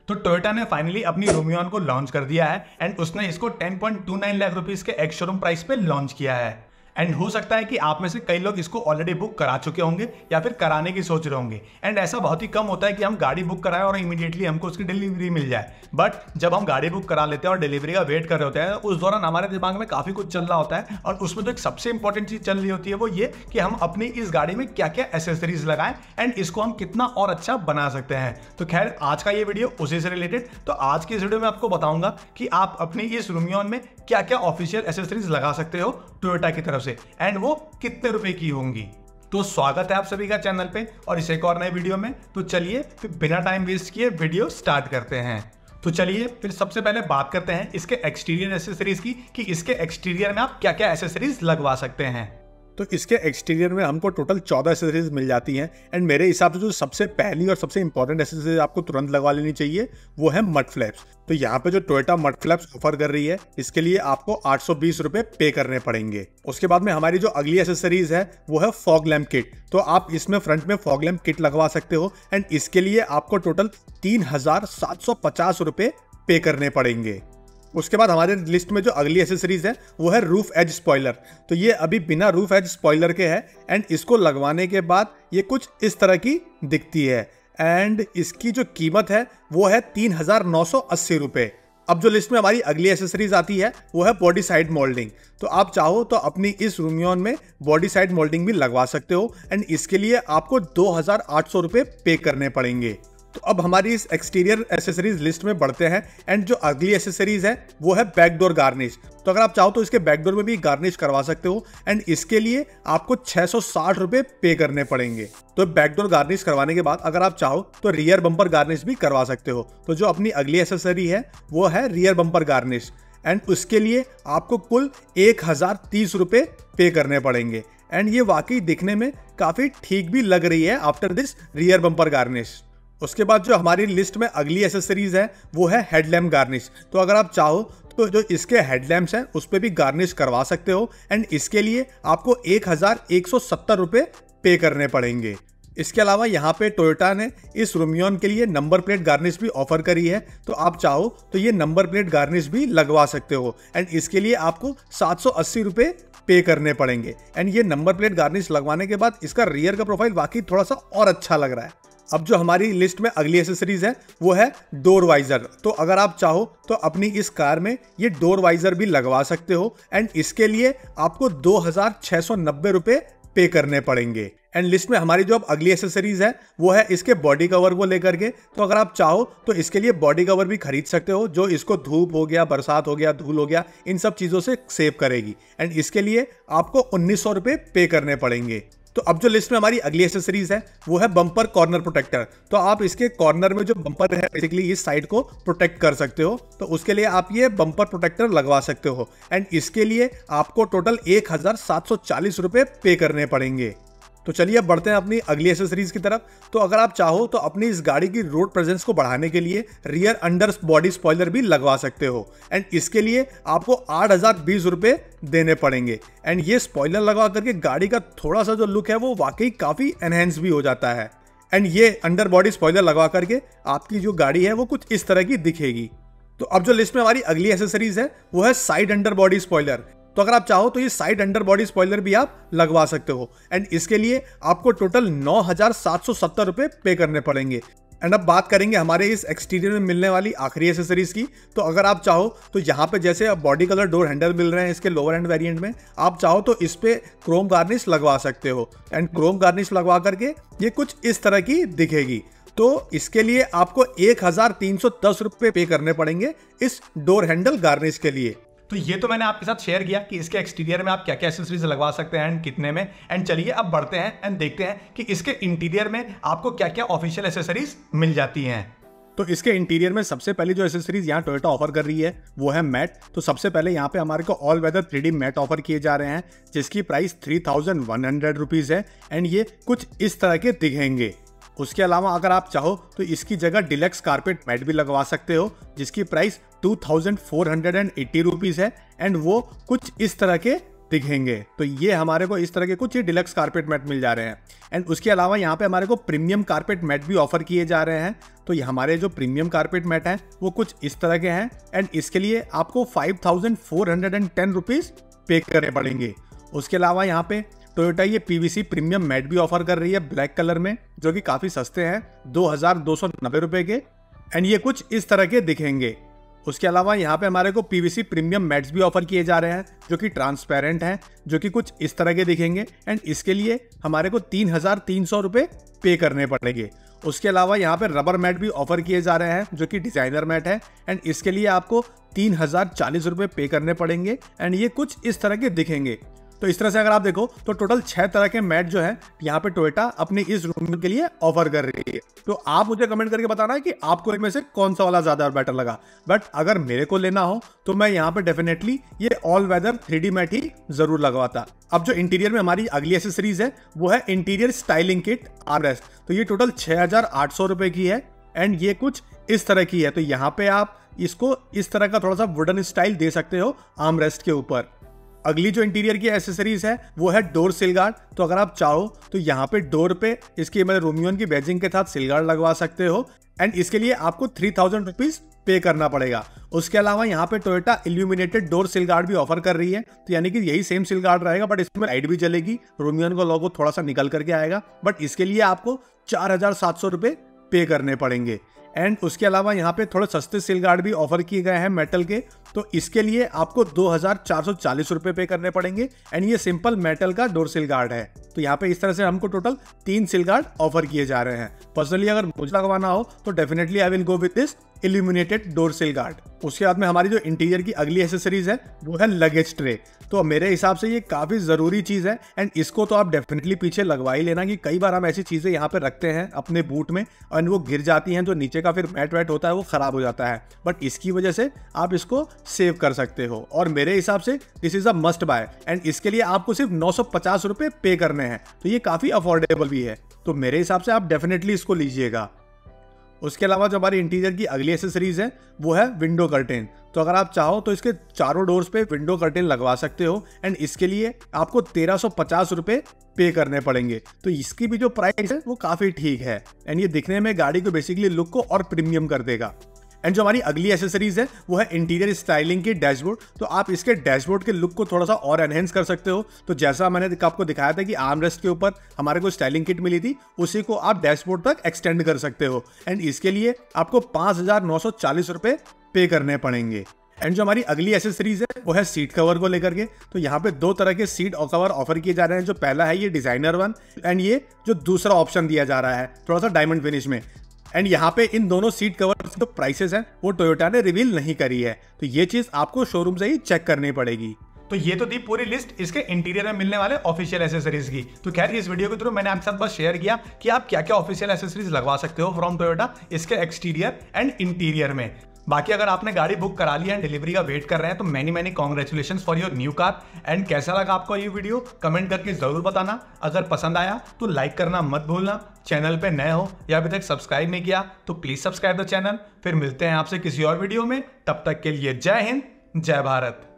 तो टोयोटा ने फाइनली अपनी रोमियॉन को लॉन्च कर दिया है एंड उसने इसको 10.29 लाख रुपीस के एक्स शोरूम प्राइस पे लॉन्च किया है। एंड हो सकता है कि आप में से कई लोग इसको ऑलरेडी बुक करा चुके होंगे या फिर कराने की सोच रहे होंगे। एंड ऐसा बहुत ही कम होता है कि हम गाड़ी बुक कराएं और इमीडिएटली हमको उसकी डिलीवरी मिल जाए। बट जब हम गाड़ी बुक करा लेते हैं और डिलीवरी का वेट कर रहे होते हैं, उस दौरान हमारे दिमाग में काफी कुछ चल रहा होता है और उसमें जो एक सबसे इंपॉर्टेंट चीज चल रही होती है वो ये कि हम अपनी इस गाड़ी में क्या क्या एसेसरीज लगाएं एंड इसको हम कितना और अच्छा बना सकते हैं। तो खैर आज का ये वीडियो उसी से रिलेटेड। तो आज की इस वीडियो में आपको बताऊंगा कि आप अपनी इस रोमियॉन में क्या क्या ऑफिशियल एसेसरीज लगा सकते हो टोयोटा की तरफ से एंड वो कितने रुपए की होंगी। तो स्वागत है आप सभी का चैनल पे और इस एक और नए वीडियो में। तो चलिए फिर बिना टाइम वेस्ट किए वीडियो स्टार्ट करते हैं। तो चलिए फिर सबसे पहले बात करते हैं इसके एक्सटीरियर एसेसरीज की कि इसके एक्सटीरियर में आप क्या क्या एसेसरीज लगवा सकते हैं। तो इसके एक्सटीरियर में हमको टोटल 14 एसेसरीज मिल जाती हैं एंड मेरे हिसाब से जो सबसे पहली और सबसे इंपॉर्टेंट एसेसरीज आपको तुरंत लगवा लेनी चाहिए वो है मड फ्लैप्स। तो यहाँ पे जो टोयोटा मड फ्लैप्स ऑफर कर रही है इसके लिए आपको 820 रुपए पे करने पड़ेंगे। उसके बाद में हमारी जो अगली एसेसरीज है वो है फॉग लैम्प किट। तो आप इसमें फ्रंट में फॉग लैम्प किट लगवा सकते हो एंड इसके लिए आपको टोटल 3750 रुपए पे करने पड़ेंगे। उसके बाद हमारे लिस्ट में जो अगली एसेसरीज है वो है रूफ एज स्पॉइलर। तो ये अभी बिना रूफ एज स्पॉइलर के है एंड इसको लगवाने के बाद ये कुछ इस तरह की दिखती है एंड इसकी जो कीमत है वो है 3980 रुपये। अब जो लिस्ट में हमारी अगली एसेसरीज आती है वो है बॉडी साइड मोल्डिंग। तो आप चाहो तो अपनी इस रोमियॉन में बॉडी साइड मोल्डिंग भी लगवा सकते हो एंड इसके लिए आपको 2800 रुपये पे करने पड़ेंगे। तो अब हमारी इस एक्सटीरियर एसेसरीज लिस्ट में बढ़ते हैं एंड जो अगली एसेसरीज है वो है बैकडोर गार्निश। तो अगर आप चाहो तो इसके बैकडोर में भी गार्निश करवा सकते हो एंड इसके लिए आपको 660 रुपये पे करने पड़ेंगे। तो बैकडोर गार्निश करवाने के बाद अगर आप चाहो तो रियर बम्पर गार्निश भी करवा सकते हो। तो जो अपनी अगली एसेसरी है वो है रियर बम्पर गार्निश एंड उसके लिए आपको कुल 1030 रुपये पे करने पड़ेंगे एंड ये वाकई दिखने में काफ़ी ठीक भी लग रही है after this rear bumper garnish. उसके बाद जो हमारी लिस्ट में अगली एसेसरीज है वो है हेडलैम्प गार्निश। तो अगर आप चाहो तो जो इसके हेडलैम्प्स हैं उस पर भी गार्निश करवा सकते हो एंड इसके लिए आपको 1170 रुपये पे करने पड़ेंगे। इसके अलावा यहाँ पे टोयोटा ने इस रोमियॉन के लिए नंबर प्लेट गार्निश भी ऑफर करी है। तो आप चाहो तो ये नंबर प्लेट गार्निश भी लगवा सकते हो एंड इसके लिए आपको 780 रुपये पे करने पड़ेंगे एंड ये नंबर प्लेट गार्निश लगवाने के बाद इसका रियर का प्रोफाइल वाकई थोड़ा सा और अच्छा लग रहा है। अब जो हमारी लिस्ट में अगली एसेसरीज है वो है डोर वाइजर। तो अगर आप चाहो तो अपनी इस कार में ये डोर वाइजर भी लगवा सकते हो एंड इसके लिए आपको 2690 रुपये पे करने पड़ेंगे। एंड लिस्ट में हमारी जो अब अगली एसेसरीज है वो है इसके बॉडी कवर को लेकर के। तो अगर आप चाहो तो इसके लिए बॉडी कवर भी खरीद सकते हो जो इसको धूप हो गया, बरसात हो गया, धूल हो गया, इन सब चीज़ों से सेव करेगी एंड इसके लिए आपको 1900 रुपये पे करने पड़ेंगे। तो अब जो लिस्ट में हमारी अगली एसेसरीज है वो है बम्पर कॉर्नर प्रोटेक्टर। तो आप इसके कॉर्नर में जो बम्पर है बेसिकली इस साइड को प्रोटेक्ट कर सकते हो। तो उसके लिए आप ये बम्पर प्रोटेक्टर लगवा सकते हो एंड इसके लिए आपको टोटल 1740 रुपये पे करने पड़ेंगे। तो चलिए अब बढ़ते हैं अपनी अगली एसेसरीज की तरफ। तो अगर आप चाहो तो अपनी इस गाड़ी की रोड प्रेजेंस को बढ़ाने के लिए रियर अंडर बॉडी स्पॉइलर भी लगवा सकते हो एंड इसके लिए आपको 8020 रुपये देने पड़ेंगे एंड ये स्पॉइलर लगवा करके गाड़ी का थोड़ा सा जो लुक है वो वाकई काफ़ी एनहेंस भी हो जाता है एंड ये अंडर बॉडी स्पॉइलर लगवा करके आपकी जो गाड़ी है वो कुछ इस तरह की दिखेगी। तो अब जो लिस्ट में हमारी अगली एसेसरीज है वो है साइड अंडर बॉडी स्पॉइलर। तो अगर आप चाहो तो ये साइड अंडर बॉडी स्पॉइलर भी आप लगवा सकते हो एंड इसके लिए आपको टोटल 9770 रुपये पे करने पड़ेंगे। एंड अब बात करेंगे हमारे इस एक्सटीरियर में मिलने वाली आखिरी एसेसरीज की। तो अगर आप चाहो तो यहाँ पे जैसे अब बॉडी कलर डोर हैंडल मिल रहे हैं इसके लोअर एंड वेरिएंट में, आप चाहो तो इस पे क्रोम गार्निश लगवा सकते हो एंड क्रोम गार्निश लगवा करके ये कुछ इस तरह की दिखेगी। तो इसके लिए आपको 1310 रुपये पे करने पड़ेंगे इस डोर हैंडल गार्निश के लिए। तो ये तो मैंने आपके साथ शेयर किया कि इसके एक्सटीरियर में आप क्या क्या एसेसरीज लगवा सकते हैं एंड कितने में। एंड चलिए अब बढ़ते हैं एंड देखते हैं कि इसके इंटीरियर में आपको क्या क्या ऑफिशियल एसेसरीज मिल जाती हैं। तो इसके इंटीरियर में सबसे पहली जो एसेसरीज यहाँ टोयोटा ऑफर कर रही है वो है मैट। तो सबसे पहले यहाँ पे हमारे को all weather 3D mat offer किए जा रहे हैं जिसकी प्राइस 3100 रुपीज़ है एंड ये कुछ इस तरह के दिखेंगे। उसके अलावा अगर आप चाहो तो इसकी जगह डिलक्स कारपेट मैट भी लगवा सकते हो जिसकी प्राइस 2480 रुपीज़ है एंड वो कुछ इस तरह के दिखेंगे। तो ये हमारे को इस तरह के कुछ ही डिलक्स कारपेट मैट मिल जा रहे हैं एंड उसके अलावा यहाँ पे हमारे को प्रीमियम कारपेट मैट भी ऑफर किए जा रहे हैं तो ये हमारे जो प्रीमियम कारपेट मैट हैं वो कुछ इस तरह के हैं एंड इसके लिए आपको 5410 रुपीज़ पे करने पड़ेंगे। उसके अलावा यहाँ पे टोयोटा ये पीवीसी प्रीमियम मैट भी ऑफर कर रही है ब्लैक कलर में, जो कि काफ़ी सस्ते हैं 2290 रुपये के, एंड ये कुछ इस तरह के दिखेंगे। उसके अलावा यहाँ पे हमारे को पीवीसी प्रीमियम मैट्स भी ऑफर किए जा रहे हैं जो कि ट्रांसपेरेंट हैं, जो कि कुछ इस तरह के दिखेंगे एंड इसके लिए हमारे को 3300 रुपये पे करने पड़ेंगे। उसके अलावा यहाँ पे रबर मैट भी ऑफर किए जा रहे हैं जो कि डिजाइनर मैट है एंड इसके लिए आपको 3040 रुपये पे करने पड़ेंगे एंड ये कुछ इस तरह के दिखेंगे। तो इस तरह से अगर आप देखो तो टोटल 6 तरह के मैट जो है यहाँ पे टोयोटा अपनी इस रूम के लिए ऑफर कर रही है। तो आप मुझे कमेंट करके बताना है कि आपको इनमें से कौन सा वाला ज्यादा बेटर लगा। बट अगर मेरे को लेना हो तो मैं यहाँ पे डेफिनेटली ये ऑल वेदर 3D मैट ही जरूर लगवाता। अब जो इंटीरियर में हमारी अगली एसेसरीज है वो है इंटीरियर स्टाइलिंग किट आर्मरेस्ट। तो ये टोटल 6800 रुपए की है एंड ये कुछ इस तरह की है। तो यहाँ पे आप इसको इस तरह का थोड़ा सा वुडन स्टाइल दे सकते हो आर्मरेस्ट के ऊपर। अगली जो इंटीरियर की एसेसरीज है वो है डोर सिल गार्ड। तो अगर आप चाहो तो यहाँ पे डोर पे इसकी मतलब रोमियोन की बैजिंग के साथ सिल गार्ड लगवा सकते हो एंड इसके लिए आपको 3000 रुपीज पे करना पड़ेगा। उसके अलावा यहाँ पे टोयोटा इल्यूमिनेटेड डोर सिल गार्ड भी ऑफर कर रही है। तो यानी कि यही सेम सिल गार्ड रहेगा बट इसमें लाइट भी जलेगी, रोमियोन का लोगो थोड़ा सा निकल करके आएगा, बट इसके लिए आपको 4700 रुपये पे करने पड़ेंगे। एंड उसके अलावा यहाँ पे थोड़े सस्ते सिल गार्ड भी ऑफर किए गए हैं मेटल के, तो इसके लिए आपको 2440 रुपये पे करने पड़ेंगे एंड ये सिंपल मेटल का डोर सिल गार्ड है। तो यहाँ पे इस तरह से हमको टोटल 3 सिल गार्ड ऑफर किए जा रहे हैं। पर्सनली अगर मुझे लगवाना हो तो definitely I will go with this illuminated door सिल गार्ड। उसके बाद में हमारी जो इंटीरियर की अगली एसेसरीज है वो है लगेज ट्रे। तो मेरे हिसाब से ये काफ़ी ज़रूरी चीज़ है एंड इसको तो आप डेफिनेटली पीछे लगवा ही लेना कि कई बार हम ऐसी चीज़ें यहाँ पे रखते हैं अपने बूट में और वो गिर जाती हैं, जो नीचे का फिर मैट वैट होता है वो ख़राब हो जाता है, बट इसकी वजह से आप इसको सेव कर सकते हो और मेरे हिसाब से this is a must buy and इसके लिए आपको सिर्फ 950 रुपये पे करने हैं। तो ये काफ़ी अफोर्डेबल भी है, तो मेरे हिसाब से आप डेफिनेटली इसको लीजिएगा। उसके अलावा जो हमारी इंटीरियर की अगली एसेसरीज है वो है विंडो कर्टेन। तो अगर आप चाहो तो इसके चारों डोर्स पे विंडो कर्टेन लगवा सकते हो एंड इसके लिए आपको 1350 रुपये पे करने पड़ेंगे। तो इसकी भी जो प्राइस है वो काफ़ी ठीक है एंड ये दिखने में गाड़ी को बेसिकली लुक को और प्रीमियम कर देगा। एंड जो हमारी अगली एसेसरीज है वो है इंटीरियर स्टाइलिंग की डैशबोर्ड। तो आप इसके डैशबोर्ड के लुक को थोड़ा सा और एनहेंस कर सकते हो। तो जैसा मैंने आपको दिखाया था कि आर्मरेस्ट के ऊपर हमारे को स्टाइलिंग किट मिली थी, उसी को आप डैशबोर्ड तक एक्सटेंड कर सकते हो एंड इसके लिए आपको 5940 रुपये पे करने पड़ेंगे। एंड जो हमारी अगली एसेसरीज है वो है सीट कवर को लेकर के। तो यहाँ पे 2 तरह के सीट कवर ऑफर किए जा रहे हैं। जो पहला है ये डिजाइनर वन एंड ये जो दूसरा ऑप्शन दिया जा रहा है थोड़ा सा डायमंड फिनिश में। एंड यहाँ पे इन दोनों सीट कवर जो प्राइसेस हैं वो टोयोटा ने रिवील नहीं करी है, तो ये चीज आपको शोरूम से ही चेक करनी पड़ेगी। तो ये तो थी पूरी लिस्ट इसके इंटीरियर में मिलने वाले ऑफिशियल एसेसरीज की। तो खैर इस वीडियो के थ्रू मैंने आपके साथ बस शेयर किया कि आप क्या क्या ऑफिशियल एसेसरीज लगवा सकते हो फ्रॉम टोयोटा इसके एक्सटीरियर एंड इंटीरियर में। बाकी अगर आपने गाड़ी बुक करा लिया एंड डिलीवरी का वेट कर रहे हैं तो many congratulation for your new car. And कैसा लगा आपको ये वीडियो कमेंट करके जरूर बताना। अगर पसंद आया तो लाइक करना मत भूलना। चैनल पे नए हो या अभी तक सब्सक्राइब नहीं किया तो प्लीज सब्सक्राइब द चैनल। फिर मिलते हैं आपसे किसी और वीडियो में, तब तक के लिए जय हिंद जय भारत।